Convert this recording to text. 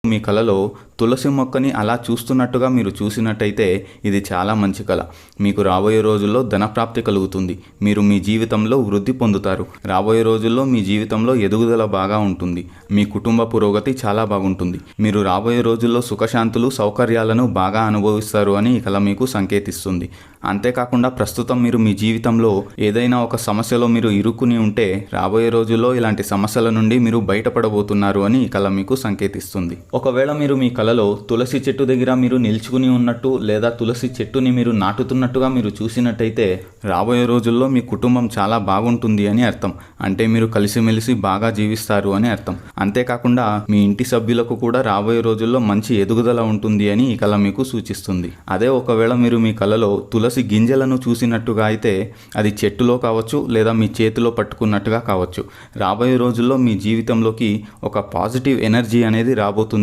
మీ కలలో తులసి మొక్కని అలా చూస్తున్నట్టుగా మీరు చూసినట్టయితే ఇది చాలా మంచి కళ. మీకు రాబోయే రోజుల్లో ధనప్రాప్తి కలుగుతుంది. మీరు మీ జీవితంలో వృద్ధి పొందుతారు. రాబోయే రోజుల్లో మీ జీవితంలో ఎదుగుదల బాగా ఉంటుంది. మీ కుటుంబ పురోగతి చాలా బాగుంటుంది. మీరు రాబోయే రోజుల్లో సుఖశాంతులు సౌకర్యాలను బాగా అనుభవిస్తారు అని ఈ కళ మీకు సంకేతిస్తుంది. అంతేకాకుండా ప్రస్తుతం మీరు మీ జీవితంలో ఏదైనా ఒక సమస్యలో మీరు ఇరుక్కుని ఉంటే రాబోయే రోజుల్లో ఇలాంటి సమస్యల నుండి మీరు బయటపడబోతున్నారు అని ఈ కళ మీకు సంకేతిస్తుంది. ఒకవేళ మీరు మీ కలలో తులసి చెట్టు దగ్గర మీరు నిల్చుకుని ఉన్నట్టు లేదా తులసి చెట్టుని మీరు నాటుతున్నట్టుగా మీరు చూసినట్టయితే రాబోయే రోజుల్లో మీ కుటుంబం చాలా బాగుంటుంది అని అర్థం. అంటే మీరు కలిసిమెలిసి బాగా జీవిస్తారు అని అర్థం. అంతేకాకుండా మీ ఇంటి సభ్యులకు కూడా రాబోయే రోజుల్లో మంచి ఎదుగుదల ఉంటుంది అని ఈ కళ మీకు సూచిస్తుంది. అదే ఒకవేళ మీరు మీ కలలో తులసి గింజలను చూసినట్టుగా అయితే అది చెట్టులో కావచ్చు లేదా మీ చేతిలో పట్టుకున్నట్టుగా కావచ్చు. రాబోయే రోజుల్లో మీ జీవితంలోకి ఒక పాజిటివ్ ఎనర్జీ అనేది రాబోతుంది.